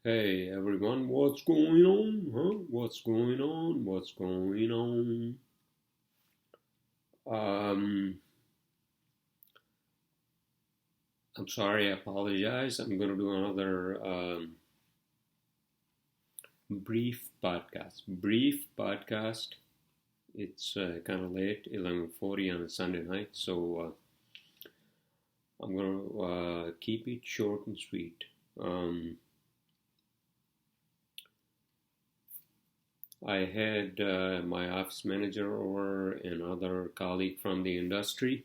Hey everyone, what's going on? Huh? What's going on? What's going on? Um, I'm sorry, I apologize. I'm gonna do another brief podcast. Brief podcast. It's kind of late, 11:40 on a Sunday night, so I'm gonna keep it short and sweet. Um, I had my office manager or another colleague from the industry.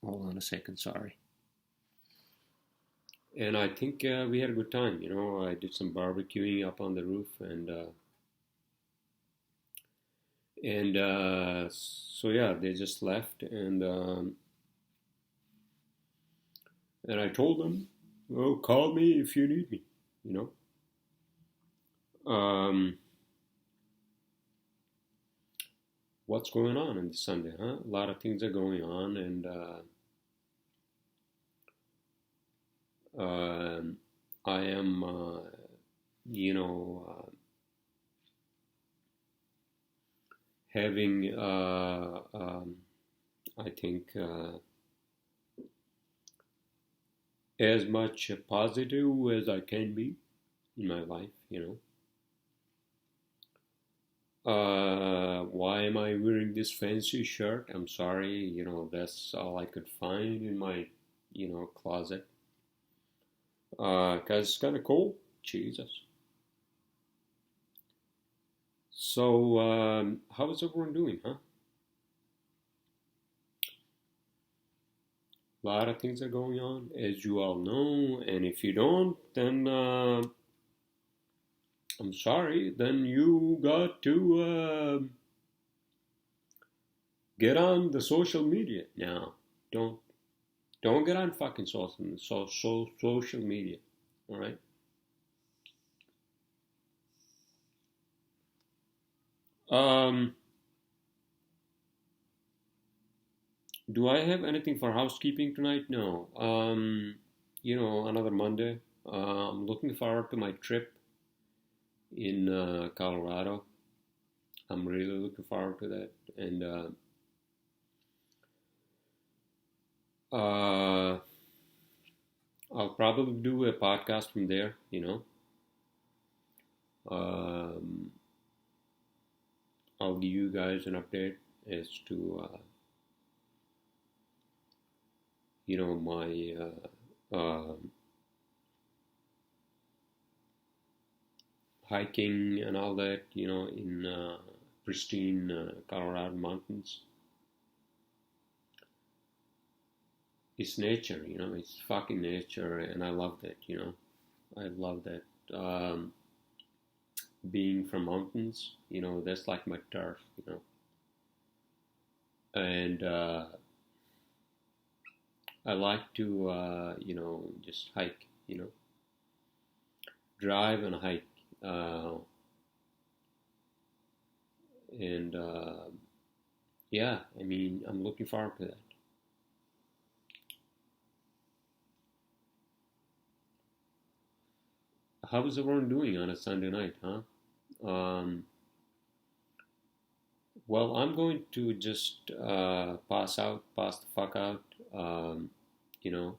Hold on a second, sorry. And I think we had a good time. I did some barbecuing up on the roof, and so yeah, they just left, and I told them, "Oh, call me if you need me." You what's going on this Sunday, huh? A lot of things are going on, and I am, you know, having, I think. As much positive as I can be in my life. Why am I wearing this fancy shirt? I'm sorry, that's all I could find in my, closet. 'Cause it's kind of cold. Jesus. So, how is everyone doing, huh? A lot of things are going on, as you all know, and if you don't, then I'm sorry, then you got to get on the social media now. Don't don't get on fucking social media. All right. Um, do I have anything for housekeeping tonight? No. Another Monday. I'm looking forward to my trip in Colorado. I'm really looking forward to that, and uh, I'll probably do a podcast from there. Um, I'll give you guys an update as to my hiking and all that, in pristine Colorado mountains. It's nature, it's fucking nature, and I love that. I love that. Being from mountains, that's like my turf. And I like to, just hike, drive and hike. And yeah, I mean, I'm looking forward to that. How is everyone doing on a Sunday night, huh? Well, I'm going to just pass the fuck out. You know,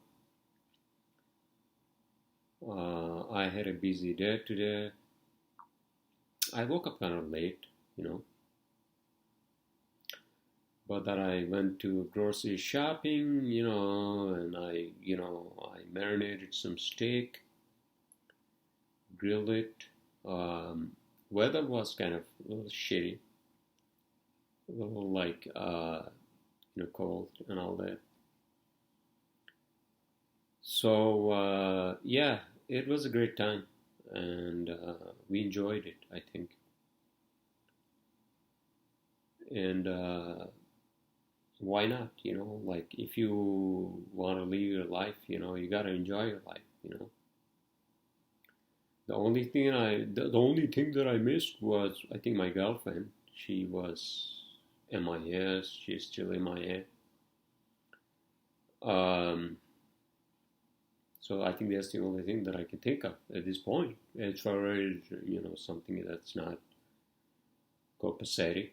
I had a busy day today. I woke up kind of late, you know, but then I went to grocery shopping, and I marinated some steak, grilled it. Um, Weather was kind of a little shitty, a little like cold and all that. So yeah, it was a great time, and we enjoyed it, I think. And why not? Like if you want to live your life, you gotta enjoy your life. The only thing that I missed was, I think, my girlfriend. She was MIS. She's still MIA. Um, So I think that's the only thing that I can think of at this point, as far as something that's not copacetic.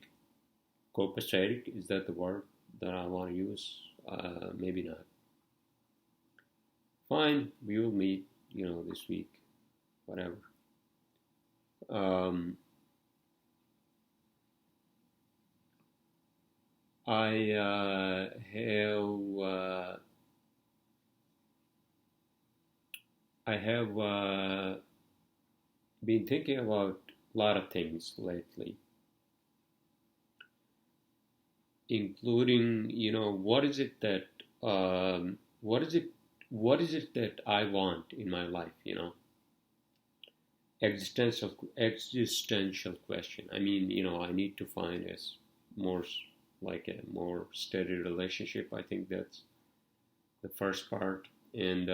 Copacetic, is that the word that I want to use? Maybe not. Fine, we will meet, this week, whatever. Um, I have been thinking about a lot of things lately, including, what is it that I want in my life. Existential question. I mean, I need to find more like a more steady relationship. I think that's the first part, and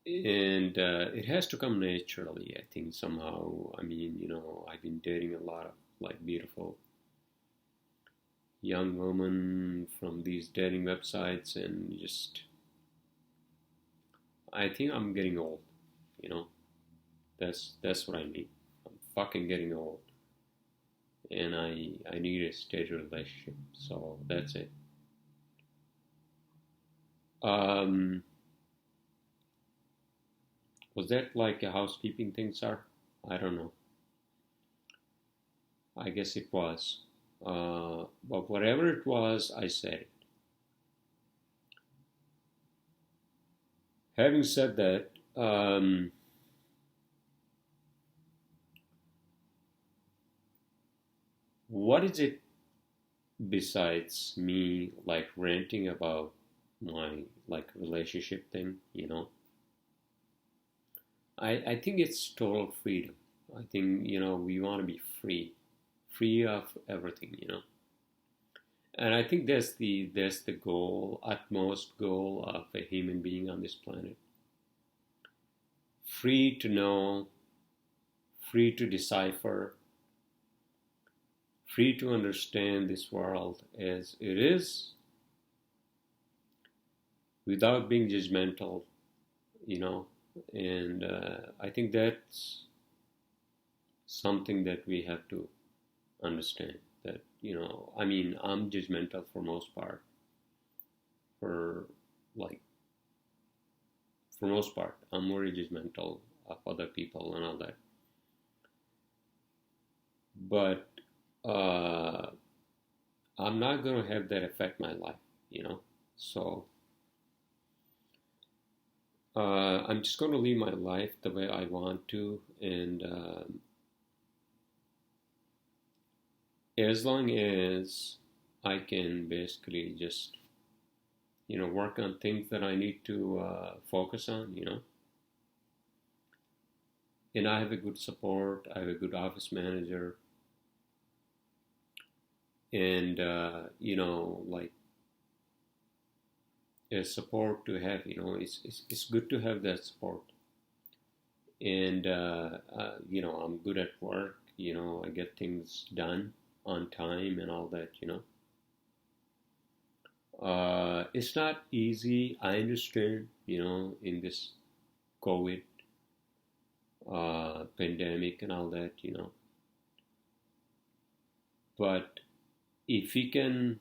it has to come naturally. I think somehow. I mean, I've been dating a lot of like beautiful young women from these dating websites, and just I think I'm getting old. You know, that's what I mean. I'm fucking getting old, and I need a steady relationship. So that's it. Um, was that like a housekeeping thing, sir? I don't know. I guess it was. But whatever it was, I said it. Having said that, what is it besides me like ranting about my like relationship thing? I think it's total freedom. I think we want to be free of everything. And I think that's the goal, utmost goal of a human being on this planet. Free to know, free to decipher, free to understand this world as it is, without being judgmental, you know. And I think that's something that we have to understand. That I mean, I'm judgmental for most part. For like, for most part, I'm very judgmental of other people and all that. But uh, I'm not going to have that affect my life. So I'm just going to live my life the way I want to, and as long as I can basically just work on things that I need to focus on. And I have a good support. I have a good office manager, and like a support to have. It's good to have that support. And I'm good at work. I get things done on time and all that. It's not easy. I understand. In this COVID pandemic and all that. But if we can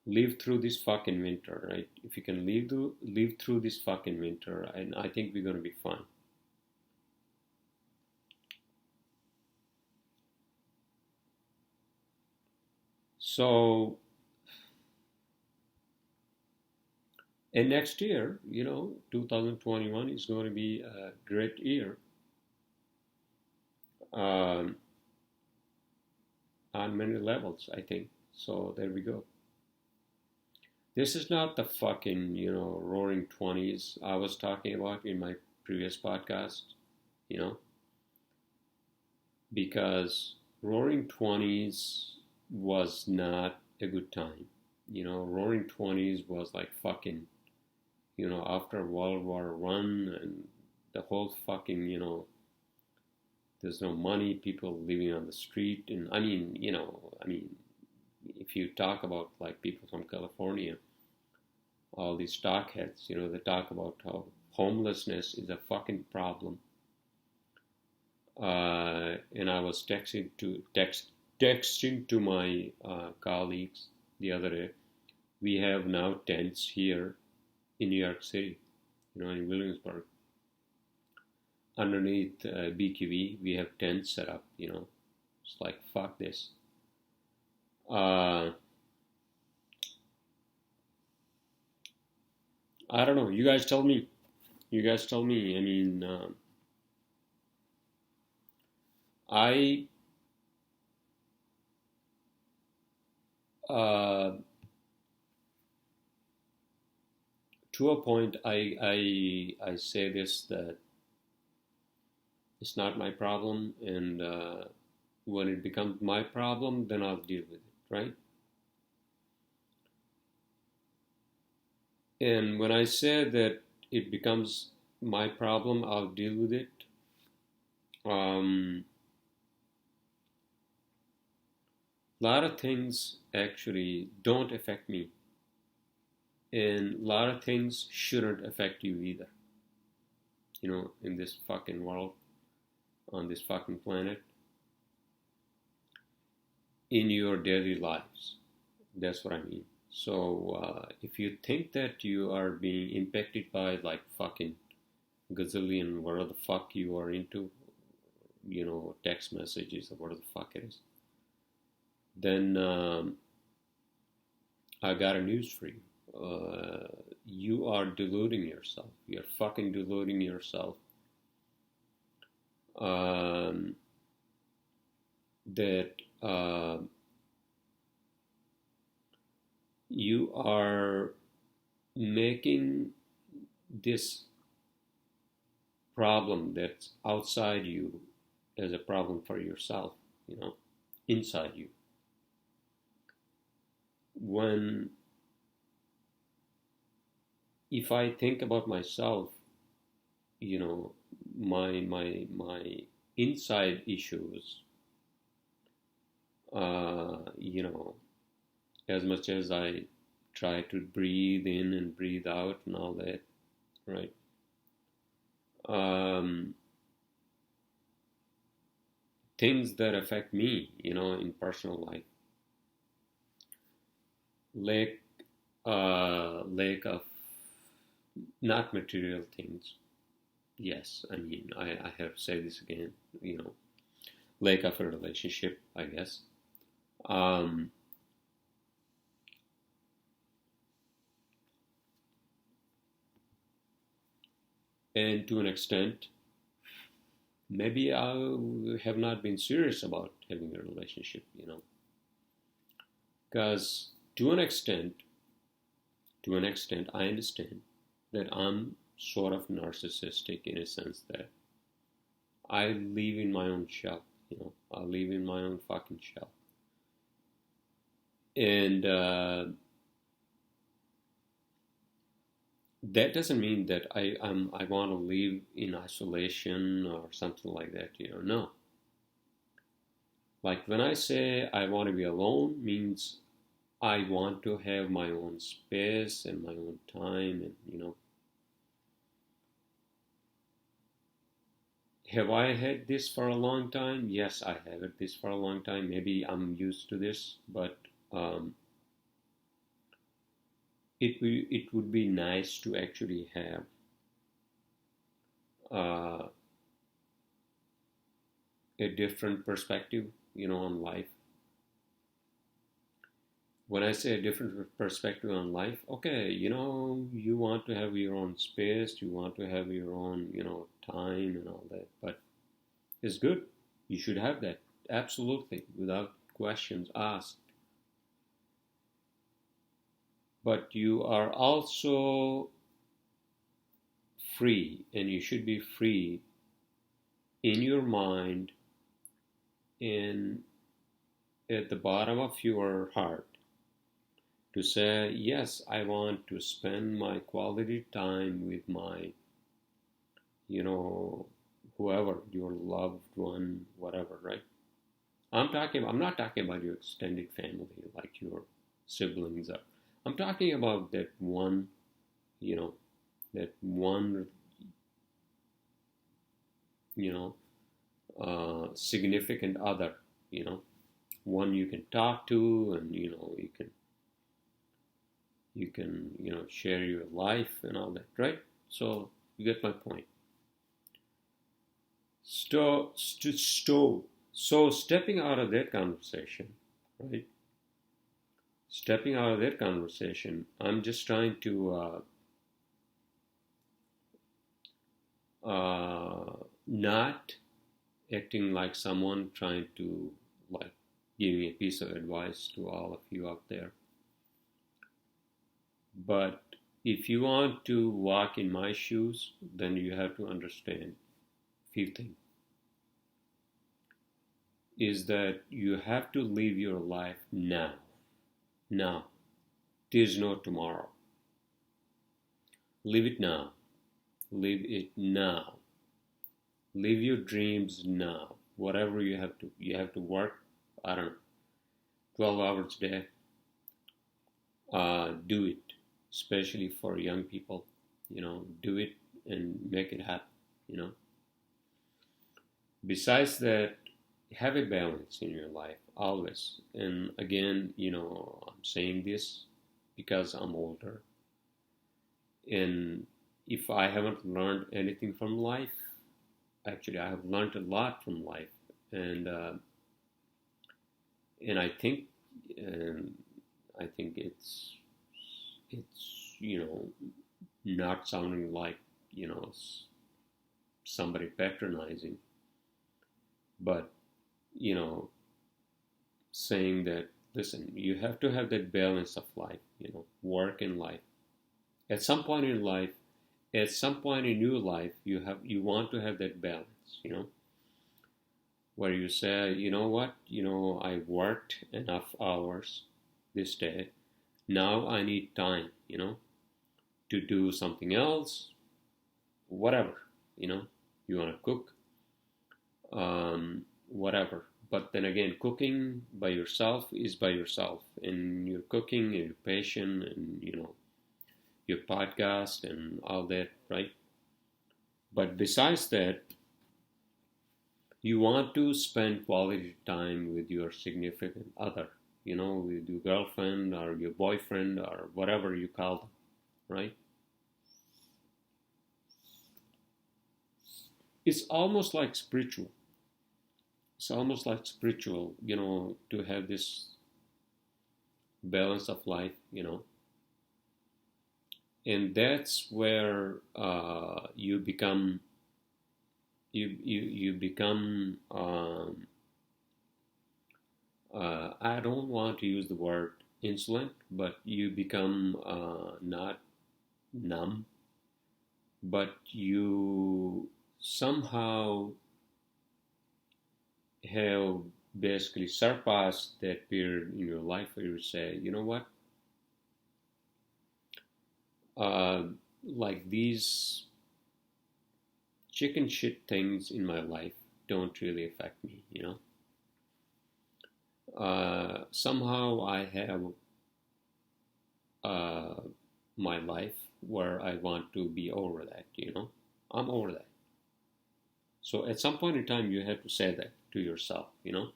live through this fucking winter, right? If you can live through this fucking winter, and I think we're gonna be fine. So, and next year, 2021 is going to be a great year um, on many levels, I think. So there we go. This is not the fucking, roaring 20s I was talking about in my previous podcast, you know, because roaring 20s was not a good time. Roaring 20s was like fucking, after World War One and the whole fucking, there's no money, people living on the street. And I mean, if you talk about like people from California, all these stockheads, they talk about how homelessness is a fucking problem. And I was texting to my colleagues the other day. We have now tents here in New York City, in Williamsburg. Underneath BQE, we have tents set up. It's like fuck this. I don't know. You guys tell me. I mean, I to a point, I say this, that it's not my problem, and when it becomes my problem, then I'll deal with it, right? And when I say that it becomes my problem, I'll deal with it. A lot of things actually don't affect me, and a lot of things shouldn't affect you either. In this fucking world, on this fucking planet, in your daily lives. That's what I mean. So if you think that you are being impacted by like fucking gazillion, whatever the fuck you are into, text messages or whatever the fuck it is, then I got a news for you. You are deluding yourself. You're fucking deluding yourself. That you are making this problem that's outside you as a problem for yourself, inside you. If I think about myself, my inside issues, as much as I try to breathe in and breathe out and all that, right? Things that affect me, in personal life. Lack of, not material things. Yes, I mean, I have to say this again, lack of a relationship, I guess. And to an extent, maybe I have not been serious about having a relationship, because to an extent, I understand that I'm sort of narcissistic in a sense that I live in my own shell, I live in my own fucking shell. And that doesn't mean that I want to live in isolation or something like that, no. Like when I say I want to be alone, means I want to have my own space and my own time, and have I had this for a long time? Yes, I have had this for a long time. Maybe I'm used to this, but it would be nice to actually have a different perspective, on life. When I say a different perspective on life, okay, you want to have your own space, you want to have your own, time and all that, but it's good. You should have that, absolutely, without questions asked. But you are also free, and you should be free in your mind and at the bottom of your heart to say, yes, I want to spend my quality time with my, whoever, your loved one, whatever, right? I'm not talking about your extended family, like your siblings are. I'm talking about that one you know, that one, you know, significant other, you know, one you can talk to, and share your life and all that, right? So you get my point. So stepping out of that conversation, right? Stepping out of that conversation, I'm just trying to not acting like someone trying to, like, give me a piece of advice to all of you out there. But if you want to walk in my shoes, then you have to understand a few things. Is that you have to live your life now. Now. There's no tomorrow. Live it now. Live it now. Live your dreams now. Whatever you have to work, I don't know, 12 hours a day. Do it, especially for young people. Do it and make it happen. Besides that, have a balance in your life always. And again, I'm saying this because I'm older. And if I haven't learned anything from life, actually, I have learned a lot from life. And I think it's not sounding like somebody patronizing, but saying that, listen, you have to have that balance of life, work and life. At some point in life, at some point in your life, you want to have that balance, where you say, you know what, I worked enough hours this day. Now I need time, to do something else, whatever, you want to cook, whatever. But then again, cooking by yourself is by yourself, and your cooking and your passion and your podcast and all that, right? But besides that, you want to spend quality time with your significant other, with your girlfriend or your boyfriend or whatever you call them, right? It's almost like spiritual. It's almost like spiritual, to have this balance of life, and that's where you become I don't want to use the word insolent, but you become not numb, but you somehow have basically surpassed that period in your life where you say, you know what, like these chicken shit things in my life don't really affect me, somehow I have my life where I want to be over that, I'm over that. So at some point in time, you have to say that to yourself, and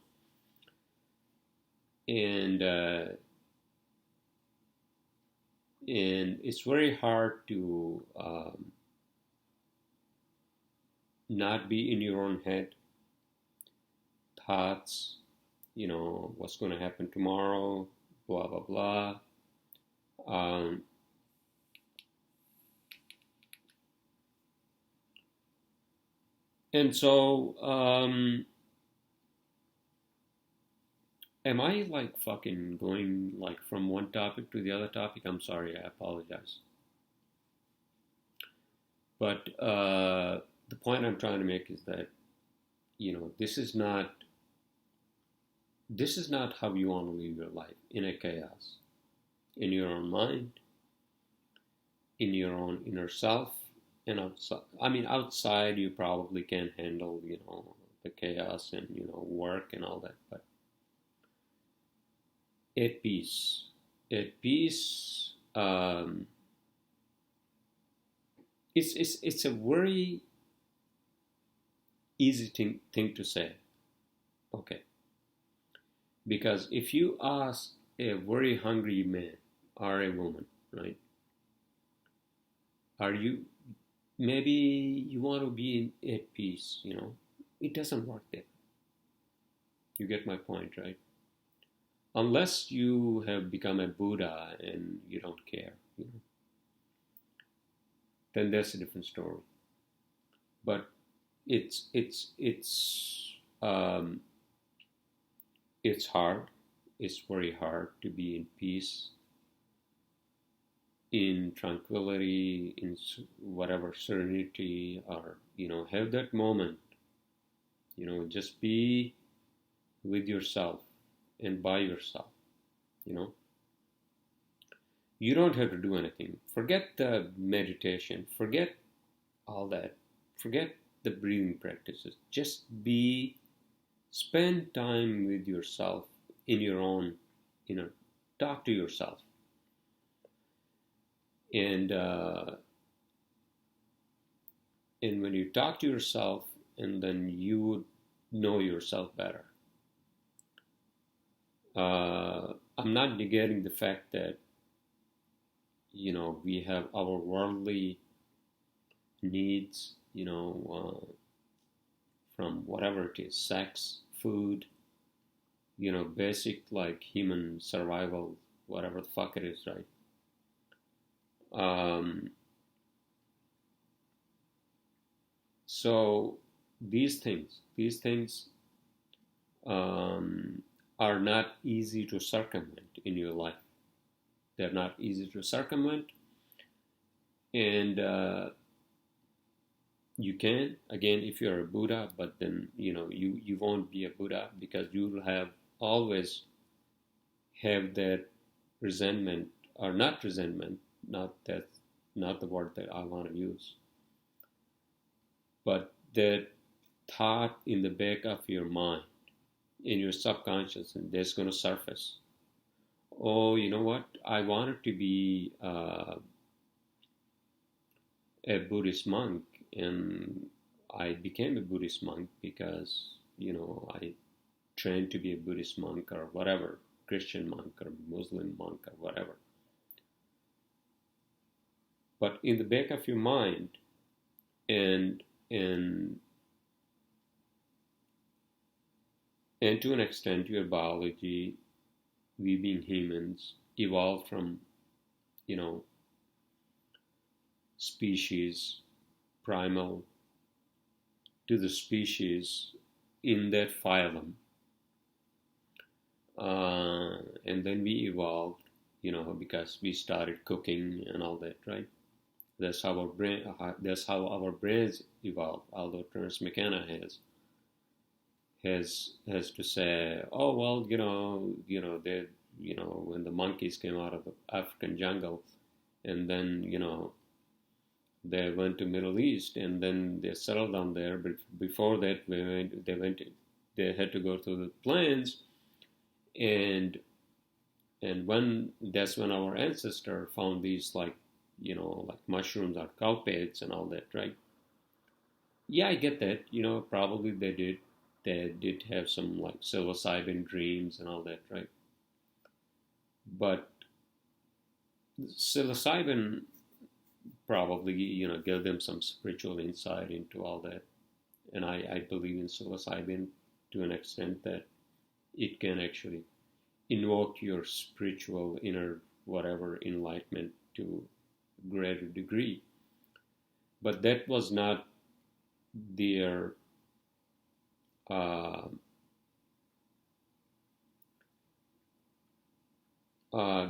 it's very hard to not be in your own head, thoughts, what's going to happen tomorrow, blah, blah, blah. And so, am I like fucking going like from one topic to the other topic? I'm sorry, I apologize. But the point I'm trying to make is that, this is not how you want to live your life, in a chaos, in your own mind, in your own inner self, and outside. I mean, outside you probably can handle, the chaos and, work and all that, but at peace, it's a very easy thing to say. Okay, because if you ask a very hungry man or a woman, right, are you maybe you want to be at peace, it doesn't work there. You get my point, right? Unless you have become a Buddha and you don't care, then that's a different story. But um, it's hard. It's very hard to be in peace, in tranquility, in whatever serenity, or have that moment. Just be with yourself and by yourself. You know, you don't have to do anything. Forget the meditation. Forget all that. Forget the breathing practices. Just be, spend time with yourself in your own, talk to yourself. And when you talk to yourself, and then you would know yourself better. I'm not negating the fact that we have our worldly needs, from whatever it is, sex, food, basic like human survival, whatever the fuck it is, right? So these things are not easy to circumvent in your life. They're not easy to circumvent, and you can, again, if you're a Buddha, but then you won't be a Buddha because you will have always have that resentment, or not resentment, not the word that I want to use, but that thought in the back of your mind, in your subconscious, and that's going to surface. Oh, you know what? I wanted to be a Buddhist monk, and I became a Buddhist monk because I trained to be a Buddhist monk or whatever, Christian monk or Muslim monk or whatever. But in the back of your mind, and to an extent, your biology, we being humans, evolved from species, primal, to the species in that phylum. And then we evolved, because we started cooking and all that, right? That's how our brains evolved. Although Terence McKenna has to say, oh well, they, when the monkeys came out of the African jungle, and then they went to Middle East, and then they settled down there. But before that, they had to go to the plains, and that's when our ancestor found these like mushrooms or cowpats and all that, right? Yeah, I get that. Probably they did have some like psilocybin dreams and all that, right? But psilocybin probably gave them some spiritual insight into all that, and I believe in psilocybin to an extent that it can actually invoke your spiritual inner whatever enlightenment to a greater degree. But that was not their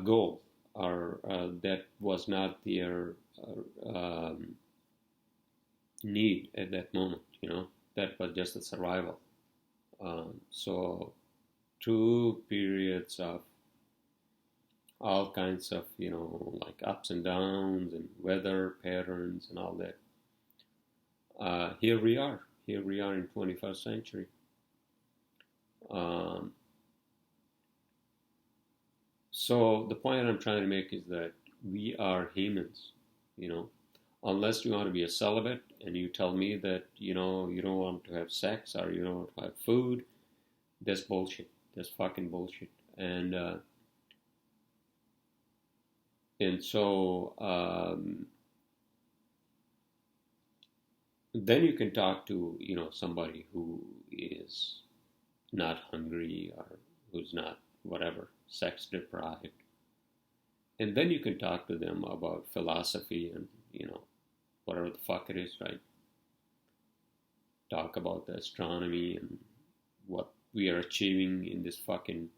goal, or that was not their need at that moment. That was just a survival. So through periods of all kinds of like ups and downs and weather patterns and all that, here we are in 21st century. So the point I'm trying to make is that we are humans, Unless you want to be a celibate and you tell me that, you don't want to have sex or you don't want to have food, that's bullshit. That's fucking bullshit. And so then you can talk to, somebody who is not hungry or who's not whatever, sex deprived. And then you can talk to them about philosophy and, whatever the fuck it is, right? Talk about the astronomy and what we are achieving in this fucking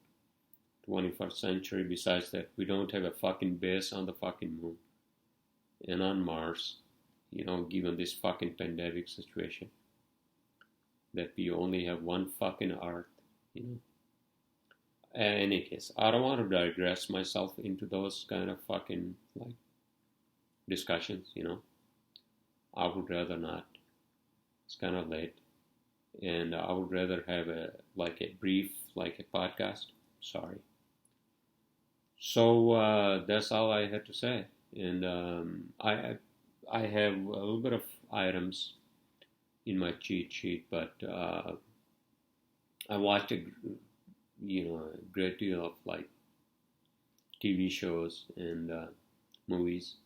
21st century. Besides that, we don't have a fucking base on the fucking moon and on Mars, given this fucking pandemic situation. That we only have one fucking Earth, In any case, I don't want to digress myself into those kind of fucking like discussions, I would rather not. It's kind of late, and I would rather have a brief podcast. Sorry. So that's all I had to say, and I have a little bit of items in my cheat sheet, but I watched a great deal of TV shows and movies.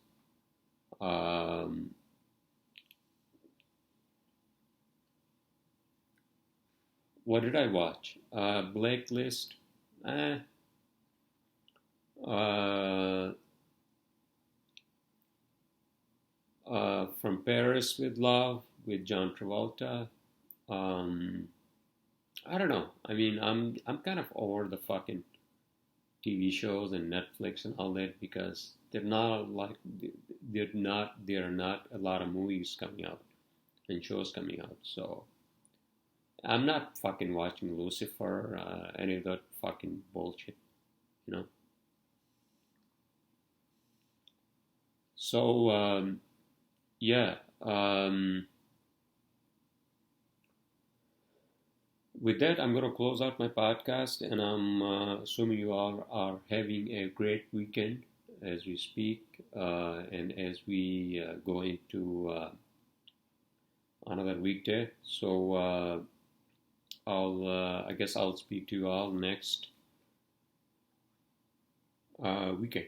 What did I watch? Blacklist. Uh, from Paris with Love with John Travolta. I don't know. I mean, I'm kind of over the fucking TV shows and Netflix and all that because there are not a lot of movies coming out and shows coming out. So I'm not fucking watching Lucifer, any of that fucking bullshit, you know. So yeah. With that, I'm going to close out my podcast, and I'm assuming you all are having a great weekend as we speak, and as we go into another weekday. So I guess I'll speak to you all next weekend.